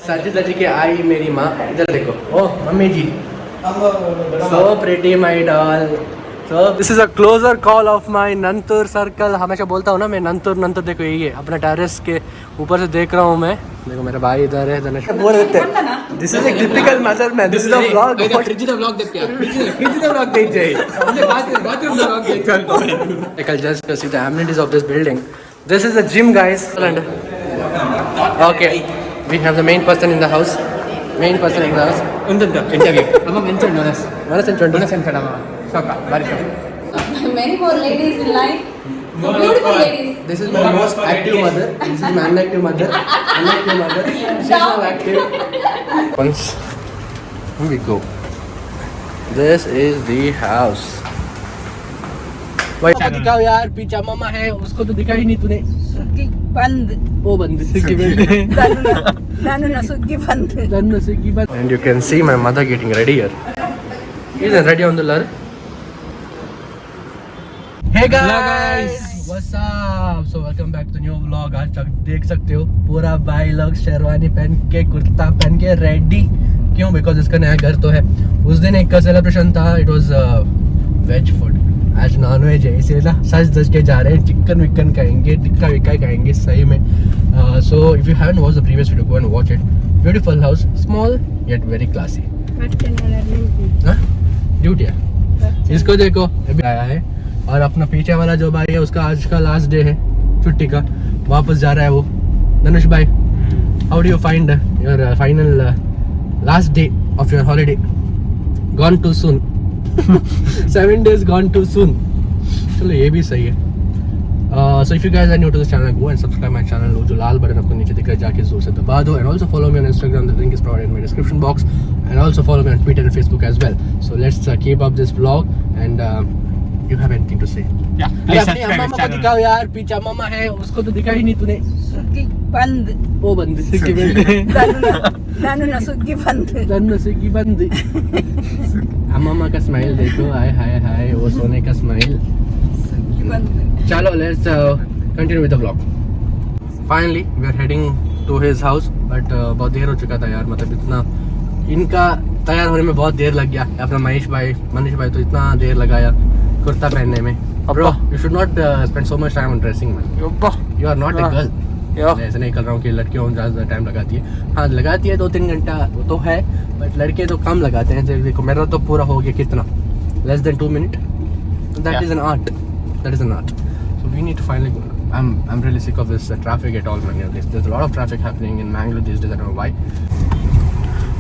सजी सजी के आई मेरी माँ, इधर देखो, ओ mummy ji, so pretty my doll. So this is a closer call of my नंतुर सर्कल. हमेशा बोलता हूँ ना मैं नंतुर नंतुर. देखो यही है अपना टेरेस के ऊपर से देख रहा हूँ मैं. देखो मेरा भाई इधर है. धनेश बोल देते हैं this is a typical mother man. This is a vlog. Fridge the vlog देख के फ्रिज द व्लॉग देख जाइए. हमने बाथरूम द व्लॉग देख चल. I can just see the amenities of this building. This is a gym guys. Okay, we have the main person in the house. Main person in the house. Interview. Amma mention Jonas. Jonas and Jonas and Fedama. Shoka. Very shock. Many more ladies in line. So beautiful ladies. This is my most active mother. This is my inactive mother. Inactive mother. She's now active. Once we go. This is the house. भाई दिखाओ यार. पीछा मामा है. उसको तो दिखा ही नहीं तूने. बंद. वो बंद. सुग्गी बंद. दानु सुग्गी बंद. दानु सुग्गी बंद. And you can see my mother getting ready here. Isn't ready on the ladder? Hey guys, what's up? So welcome back to new vlog. आज तक देख सकते हो पूरा भाई लोग शेरवानी पहन के कुर्ता पहन के रेडी. क्यों? बिकॉज इसका नया घर तो है. उस दिन एक का सेलिब्रेशन था. It was veg food. आज नॉन वेज है इसीलिए ना सच धज के जा रहे हैं. चिकन विकन खाएंगे. टिक्का विक्का खाएंगे सही में. So if you haven't watched the previous video, go and watch it. Beautiful house, small yet very classy. Duty है. इसको देखो अभी आया है. और अपना पीछे वाला जो भाई है उसका आज का लास्ट डे है छुट्टी का. वापस जा रहा है वो. धनुष भाई, how do you find your final last day of your holiday? Gone too soon. 7 days gone too soon. चलो ये भी सही है. So if you guys are new to this channel, go and subscribe my channel. वो जो लाल button आपको नीचे दिख रहा है जाके जोर से दबा दो. And also follow me on Instagram. The link is provided in my description box. And also follow me on Twitter and Facebook as well. So let's keep up this vlog. And you have anything to say? Yeah. अपनी अम्मा को दिखाओ यार. पीछा मामा है. उसको तो दिखा ही नहीं तूने. सुग्गी बंद. वो बंद. सुग्गी बंद. दानु सुग्गी बंद. दानु सुग्गी बंद. अम्मा का स्माइल देखो. हाय हाय हाय. वो सोने का स्माइल. चलो let's continue with the vlog. Finally we are heading to his house. But बहुत देर हो चुका था यार. मतलब इतना इनका तैयार होने में बहुत देर लग गया. अपना मनीष भाई तो इतना देर लगाया कुर्ता पहनने में. Bro you should not spend so much time on dressing man. You are not a girl. ऐसे नहीं कर रहा हूँ कि लड़कियों ज़्यादा टाइम लगाती है. हाँ लगाती है 2-3 घंटा वो तो है. बट लड़के तो कम लगाते हैं. देखो मेरा तो पूरा हो गया कितना. less than 2 minutes. That is an art. That is an art. So we need to finally go. I'm really sick of this traffic at all, man. There's a lot of traffic happening in Mangalore these days. I don't know why.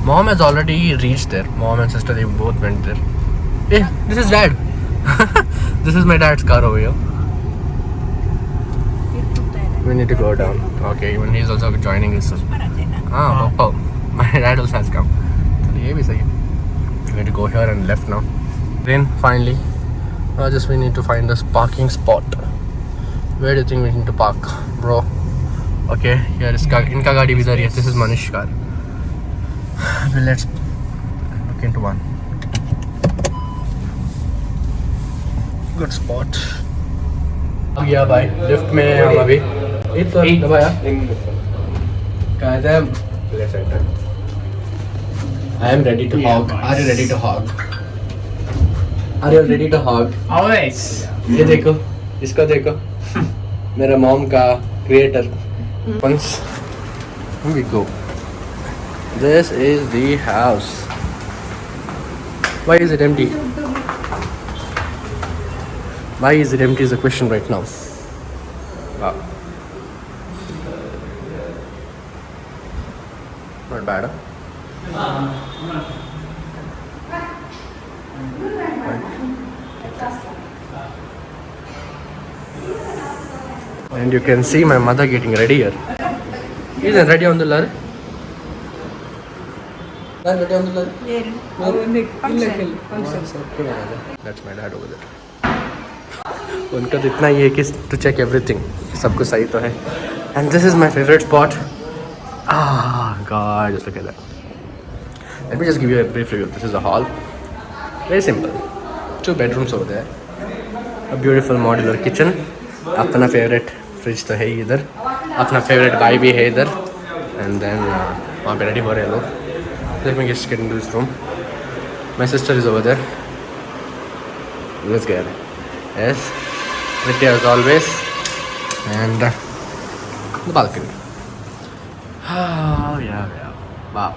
Mom has already reached there. Mom and sister, they both went there. Hey, this is dad. This is my dad's car over here. We need to go down. Okay, even he's also joining his sister. Oh, my dad also has come. So ये भी सही है. We need to go here and left now. Then finally, just we need to find this parking spot. Where do you think we need to park, bro? Okay, here is इनका गाड़ी भी इधर है. This is Manish car. Let's look into one. Good spot. आ गया भाई. Lift में हम अभी. एक तो दबाया. कदम. I am ready to hog. Are you ready to hog? Are you ready to hog? Always. ये देखो. इसको देखो. मेरा मॉम का creator. Once we go. This is the house. Why is it empty? Why is it empty is the question right now. Wow. Not bad, huh? And you can see my mother getting ready here. Isn't ready on the ladder? Ready on the ladder? That's my dad over there. उनका तो इतना ही है कि to check everything. सब कुछ सही तो है. And this is my favorite spot. Ah, God, just look at that. Let me just give you a brief review. This is a hall. Very simple. 2 bedrooms over there. A beautiful modular kitchen. अपना favorite fridge तो है ही इधर. अपना favorite guy भी है इधर. and then वहाँ पे रेडी हो रहे हैं लोग. Let me just get into this room. My sister is over there. Let's get it. Yes, pretty as always. And the balcony. Oh yeah. Wow.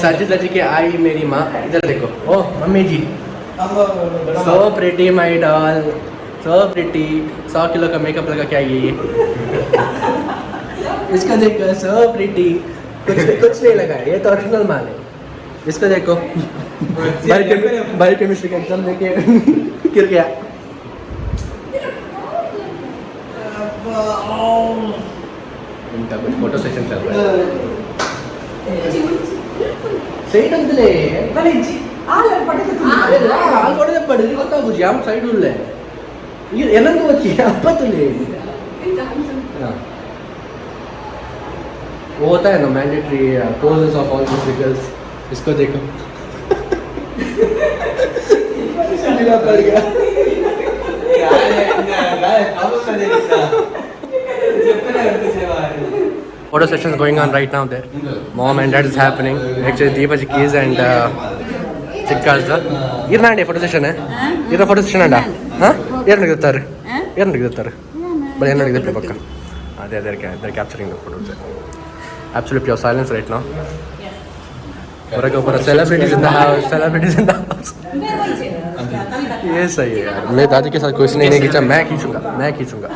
सज के आई मेरी माँ. इधर देखो. Oh mummy ji. So pretty my doll. So pretty. 100 kilo का makeup लगा के आई है ये. इसका देखो. So pretty. कुछ नहीं लगा है. ये तो ओरिजिनल माल है. इसको देखो. बायोकेमिस्ट्री का एग्जाम देके गिर गया. इनका कुछ फोटो सेशन चल रहा है. सही ತಂದಲೇ ಕಾಲೇಜ್ ಆಲ್ಪಡೆ ಪಡೆದು ಗೊತ್ತಾಗುದು ಯಾವ ಸೈಡ್ ಉಳ್ಳೆ ಏನಂತ వచ్చి ಅಪ್ಪತ್ತಲೇ वो होता है ना mandatory poses of all this girls. इसको देखो नीला पड़ गया. Photo sessions going on right now there. Mom and dad is happening. Actually Deepa's keys and Chikka's irnandi photo session irna photo session anda yaru nagitare but yaru nagitare pakka they're capturing the photos. Absolute pure silence right now. Pura celebrities in the house. Yes सही है यार. मैं दादी के साथ कोई नहीं खींचा. मैं खींचूंगा.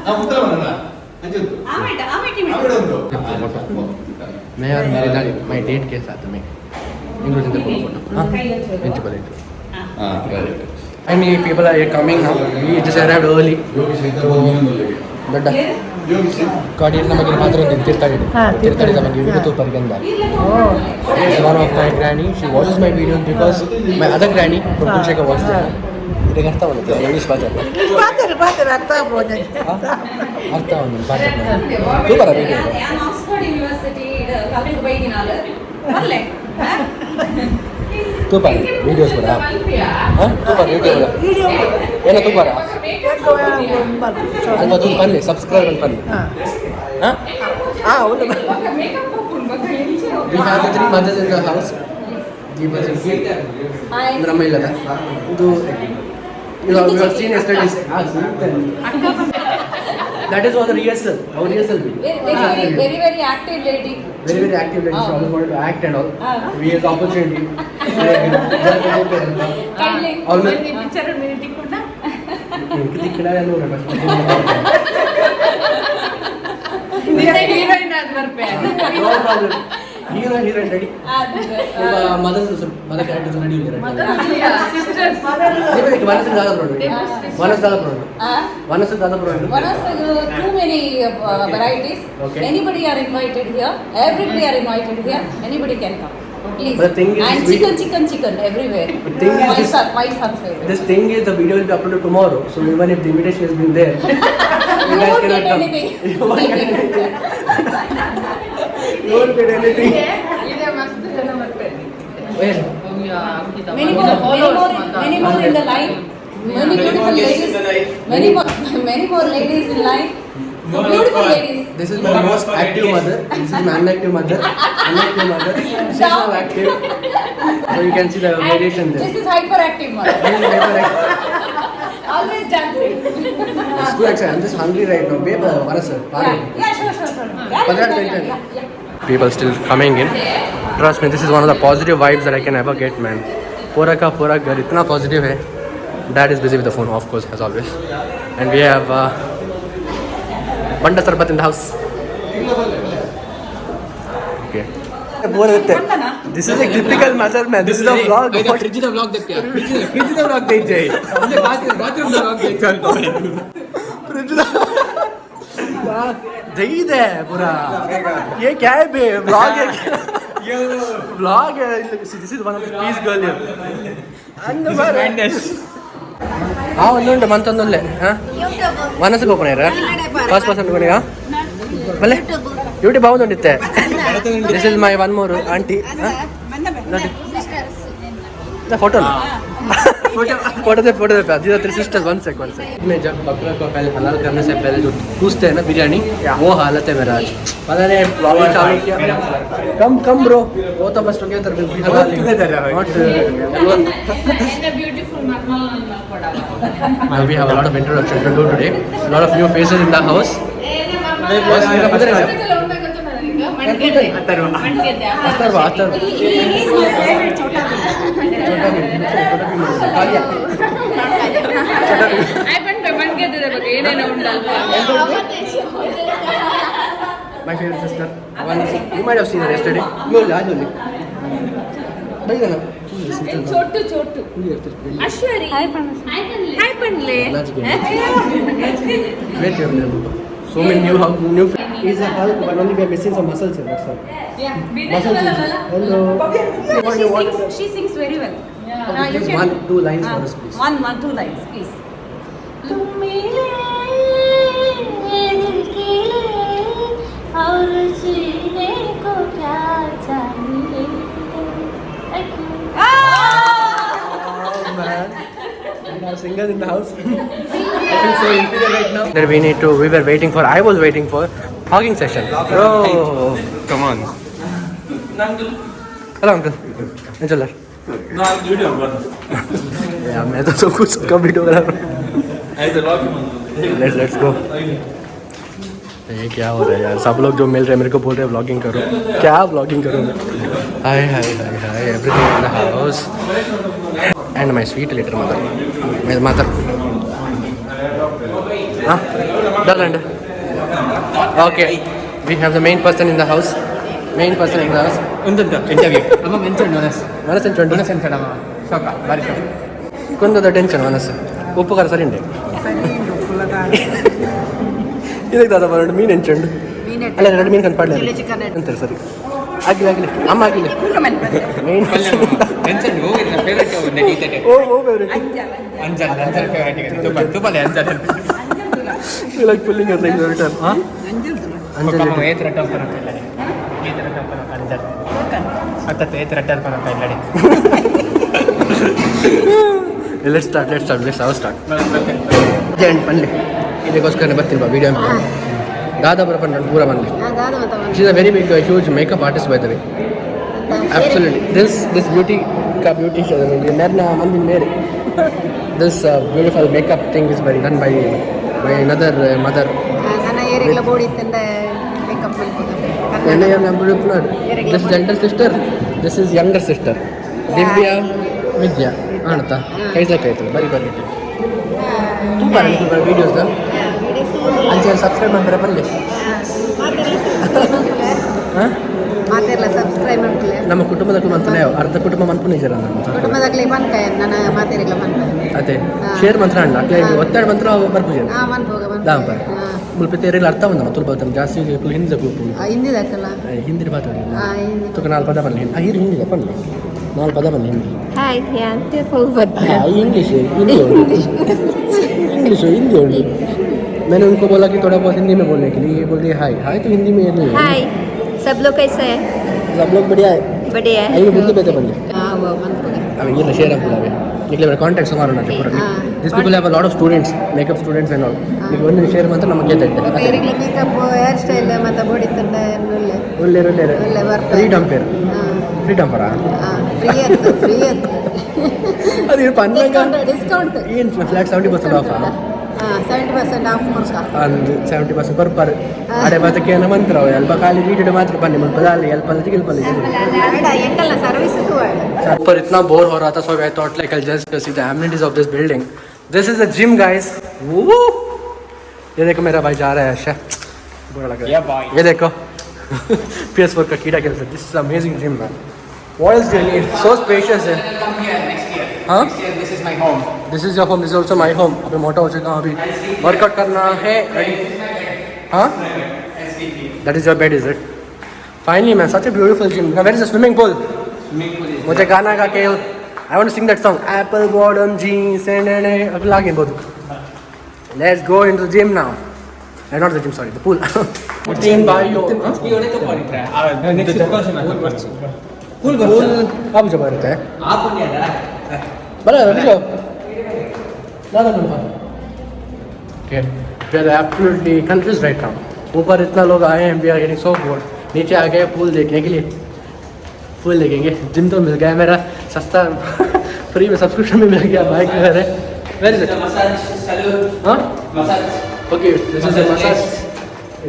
मैं और मेरी दादी माय डेट के साथ में including the photo. I mean people are coming now. We just arrived early. ದೊಡ್ಡ ಗಾಡಿಯಲ್ಲಿ ನಮಗೆ ಮಾತ್ರ ಒಂದು ತಿರ್ತಾಡಿ ನಮಗೆ ಇವತ್ತು ಪರಿಗಂಧ. One of my granny, she watches my videos because my other granny from Kulsheka watches them. ಇದಕ್ಕೆ ಅರ್ಥ ಆಗುತ್ತೆ ಇಂಗ್ಲೀಷ್ ಅರ್ಥ तू पर वीडियोस पर तू पर वीडियो ಏನ तू पर ಅಲ್ವಾ तू ಪನ್ನೆ ಸಬ್ಸ್ಕ್ರೈಬ್ ಅಂತ ಪನ್ನೆ ಹೌದು. We have the 3 mothers in the house. Deepa's Brahma illada ಇದು you have seen yesterday's that is all the rehearsal. Our rehearsal very active lady. Very active lady. She always wanted to act and all. We have the opportunity. Always picture tikunda dikkida anu first heroine ad barpe. No problem. Heroine ready. Mother characters ready. Sisters. One is too many varieties. Okay. Anybody are invited here. Everybody are invited here. Anybody can come. Please. But the thing is, and chicken everywhere. The thing is, my son's favorite. this thing is the video will be uploaded tomorrow. So even if the invitation has been there, you guys cannot come. You won't get anything. You won't get anything. Where? Many more in the line. Many beautiful ladies. Many more ladies in line. So beautiful ladies. This is my most active mother. This is my inactive mother. She's now active. So you can see the variation there. This is hyperactive mother. Always dancing. It's good actually. I'm just hungry right now. Babe, sure. People still coming in. Trust me, this is one of the positive vibes that I can ever get, man. Pura ka pura ghar itna positive hai. Dad is busy with the phone, of course, as always. And we have Banda Sarbat in the house. Okay. This is a typical mother, man. This is a vlog. Fridge the vlog देख के Fridge the vlog देख जाए. Bathroom the vlog देख चल Fridge the दही दे पूरा. ये क्या है बे? Vlog है. Vlog है. This is one of the peace girl here. ಒಂದುಂಟು ಮಂತೊಂದುಲ್ಲೆ ಮನಸ್ಸಿಗೆ ಹೋಗ್ಕೊಣ ಫಸ್ಟ್ ಪರ್ಸೆಂಟ್ ಕೊನೆಗ ಬಲ್ಲೆ ಯೂಟ್ಯೂಬ್ ಬಾವುದುಂಡಿತ್ತೆ. This is my one more aunty ನೋಡಿ ಫೋಟೋನ फोटो दे these are three sisters one sec मैं जब बकरा को पहले हलाल करने से पहले जो पूछते हैं ना बिरयानी वो हालत है मेरा आज पता नहीं ब्लॉगिंग चालू किया कम ब्रो वो तो बस टुगेदर विल बी हलाल not we have a lot of introduction to do today a lot of new faces in the house Atharva My favorite sister. You might have seen her yesterday. No, Chhotu Ashwari hi पणले So many new. He's a Hulk, but only we are missing some muscles here. That's all. Yeah. Muscles. Hello. She sings very well. You can 1-2 lines for us, please. 1-2 lines, please. तुम मिले दिल के और जीने को क्या चाहिए? Oh man. Singers in the house. I feel so inferior right now. That we were waiting for. I was waiting for hugging session. Bro, Come on. hello uncle. Enjoy. Yeah, मैं तो सब कुछ का वीडियो बना रहा हूँ. Let's go. ये क्या हो रहा है यार सब लोग जो मिल रहे हैं मेरे को बोल रहे हैं व्लॉगिंग करो क्या व्लॉगिंग करो मैं hi everything in the house and my sweet little mother डल okay we have the main person in the house Untunta interview. Amma mention Manas. Manas enchondu Amma. Shoka. Very shock. ಕೊಂದದ tension ಮನಸ್ಸು ಉಪ್ಪು ಖಾರ ಸರಿ ಉಂಡೆ ಇದಕ್ಕೆ ದಾದ ಬರೋದು ಮೀನು ಹೆಂಚಂಡು ಅಲ್ಲ 2 ಮೀನು ಕಂಡು ಅಂತಾರೆ ಸರಿ ಆಗಿಲ್ಲ ಅಮ್ಮ ಆಗಿಲ್ಲ main Mention go with the favorite of the teacher. ಓ favourite Anjal favorite. Tupale Anjal. You like pulling your legs every time, huh? Anjal. Kamu etratam kono kailade. Etratam kono Anjal. Atta etratam kono kailade. Let's start. Let's start. Jent panle. ಇದಕ್ಕೋಸ್ಕರ ಬರ್ತೀನಿ ಬಾ video ದಾದಾ ಬರಪಂಡ ಪೂರ ಬಂದ್ಲಿ she is a very big huge makeup artist by the way absolutely this beauty nerna mandin mere this beautiful makeup thing is done by another mother ನನ್ನ ಏರಿಗಳ body ಇತ್ತಂದ makeup ಮಾಡ್ಬೋದು this is elder sister, this is younger sister Divya Vidya anata kaisakaitu bari ತುಂಬ videos da ಅಂಚೆ subscribe ಮಾಡ್ತಾರೆ ಬರಲಿ ಮಾತೆಲ್ಲ subscribe ಮಾಡ್ಕೊಳ್ಳಿ ನಮ್ಮ ಕುಟುಂಬದಕ್ಕೂ ಮಂತ್ರನೇ ಅರ್ಧ ಕುಟುಂಬ ಮನ್ಪುನಿದ್ದೀರ ಕುಟುಂಬದಾಗಲಿ ಮನ್ಕಾಯ ನನ್ನ ಮಾತೆರಿಗಳ ಮನ್ಕ ಅದೇ ಶೇರ್ ಮಂತ್ರ ಅಣ್ಣ ಅಕ್ಲೆ ಒತ್ತಡ ಮಂತ್ರ ಬರ್ಪೂಜೆ ಮನ್ಪೋಗ ದಾಂಪ ಮುಲ್ಪ ತೇರಿಲ್ಲ ಅರ್ಥ ಬಂದ ತುಲ್ಪ ಬರ್ತದೆ ಜಾಸ್ತಿ ಹಿಂದಿ ಗ್ರೂಪ್ ಹಿಂದಿದಕ್ಕಲ್ಲ ಹಿಂದಿ ಮಾತಾಡಿ ತುಕ 4 ಪದ ಬರಲಿ ಐದು ಹಿಂದಿದೆ ಬರಲಿ 4 ಪದ ಬರಲಿ ಹಿಂದಿ ಹಾಯ್ ಧ್ಯಾನ್ इंग्लिश हिंदी ओनली मैंने उनको बोला कि थोड़ा बहुत हिंदी में बोलने के लिए ये बोल रही हाय तो हिंदी में नहीं है हाय सब लोग कैसे हैं सब लोग बढ़िया है आइए बुद्धि बेटे बन अब ये शेयर आप बोला निकले मेरा कांटेक्ट हमारा ना पूरा this people have a lot of students makeup students and all लेकिन ಒಂದು ಶೇರ್ ಮಾತ್ರ ನಮಗೆ ಗೆದ್ದೆ ಬೇರೆಗಳ ಮೇಕಪ್ ಹೇರ್ ಸ್ಟೈಲ್ ಮತ್ತೆ ಬಾಡಿ ತಂಡ ಒಳ್ಳೆ ಫ್ರೀಡಮ್ ಫರ ಫ್ರೀ ಅದು ಪನ್ನಂಗ ಡಿಸ್ಕೌಂಟ್ ಏನು ಫ್ಲಾಟ್ 70% ಆಫ್ 70% ಆಫ್ ಮಾಡ್ಕ ಅಂದು 70% ಕೊರ್ಪರ್ ಅಡೆ ಬತಕ್ಕೆ ಏನ ಮಂತ್ರ ಅಲ್ಪ ಖಾಲಿ ವೀಡಿಯೋ ಮಾತ್ರ ಬನ್ನಿ ಮುಲ್ಪದ ಅಲ್ಲಿ ಅಲ್ಪ ಗಿಲ್ಪಲ್ಲಿ ಎಂಕಲ್ಲ ಸರ್ವಿಸ್ पर इतना बोर हो रहा था so I thought like I'll just see the amenities of this building. This is a gym guys. Woo! ये देखो मेरा भाई जा रहा है अच्छा बुरा लग रहा है Yeah, boy. ये देखो PS4 का कीड़ा खेल सकता. This is amazing gym man. What else do you need? So spacious है. Come here next year. हाँ? Next year, this is my home. This is your home. This is also my home. अभी मोटा हो चुका हूँ अभी workout करना है. हाँ? That is your bed is it? Finally man, such a beautiful gym. Now where is the swimming pool? मुझे गाना गा के I want to sing that song apple bottom jeans and अब लागे बहुत let's go into the gym now not the gym sorry the pool तीन भाइयों pool अब जब रहता है Bala, let's go. Okay, we are absolutely confused right now. ऊपर इतना लोग आए हैं, we are getting so bored. नीचे आ गए पूल देखने के लिए. पूल देखेंगे. जिम तो मिल गया मेरा सस्ता फ्री में सब्सक्रिप्शन भी मिल गया. बाइक घर है. Where is it? Massage salon. हाँ? Massage. Okay, this is a massage.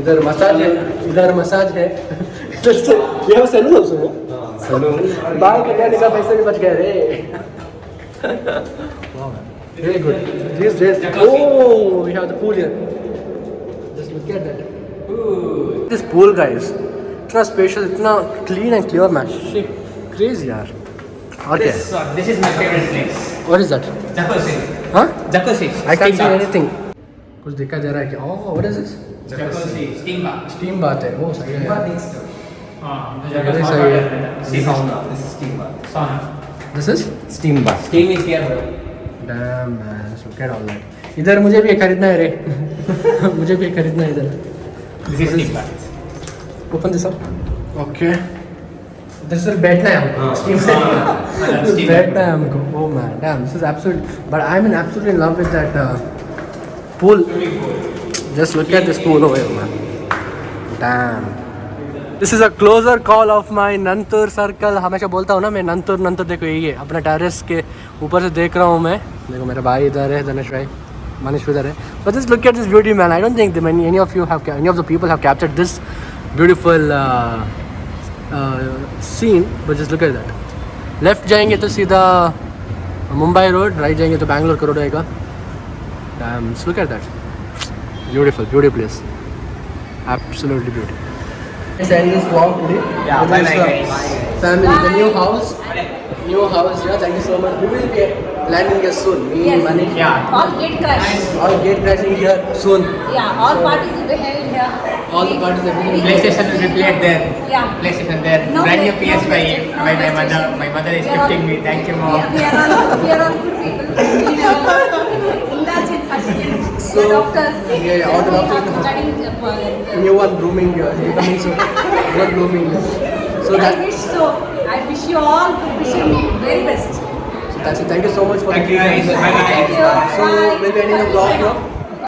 इधर मसाज है. इधर मसाज है. इधर से ये है सैलून also. सैलून. बाल कटाने का पैसे भी बच गए रे. Wow, really good. These days. Oh, we have the pool here. Just look at that. This pool, guys. इतना spacious, इतना clean and clear, man. Shit, crazy यार. Okay. This is my favorite place. What is that? Jacuzzi. Huh? Jacuzzi. I can't Steam see bath. anything. कुछ दिखा जा रहा है क्या? Oh, what is this? Jacuzzi. Steam bath. Steam bath है. वो सही है. Jacuzzi. सही है. Sauna. This is steam bath. Sauna. This is? Steam bath. Steam is here, bro. Damn man, look at all that. इधर मुझे भी एक खरीदना है रे. मुझे भी एक खरीदना है इधर. This is steam bath. Open this up. Okay. This is बैठना है हमको. Steam बैठना है हमको. Oh man, damn, this is absolute. But I'm absolutely in love with that pool. Just look at this pool over here, man. Damn. This is a closer call of my Nantur circle. हमेशा बोलता हूँ ना मैं नंतुर नंतुर. देखो यही है अपना terrace के ऊपर से देख रहा हूँ मैं. देखो मेरा भाई इधर है, धनेश भाई, मनीष इधर है. But just look at this beauty, man. I don't think any of the people have captured this beautiful scene. But just look at that. Left जाएंगे तो सीधा मुंबई रोड, राइट जाएंगे तो बैंगलोर का रोड आएगा. Damn, just look at that. Beautiful, beautiful place. Absolutely beautiful. Let's end this vlog today. Yeah, With bye this, bye, guys. family, the new house. New house, yeah. Thank you so much. We will be landing here soon. Me, Yes. Manish. Yeah. All gate crash. All gate crashing here soon. Yeah, all parties will be held here. All the parties are being PlayStation will be played there. Yeah. PlayStation there. No Brand new play- no PS5 PlayStation, no by my mother. PlayStation. My mother is We are all- gifting me. Thank you, mom. We are all good people. Indulge in such things. We are doctors. yeah, all the We doctors have to know. study. new one blooming here. Becoming soon. One blooming here. So I that, wish so. I wish you all wish you very best. that's it. Thank you so much for Thank the you, guys. video. Bye bye. Thank you. So Bye. we'll be ending the vlog now.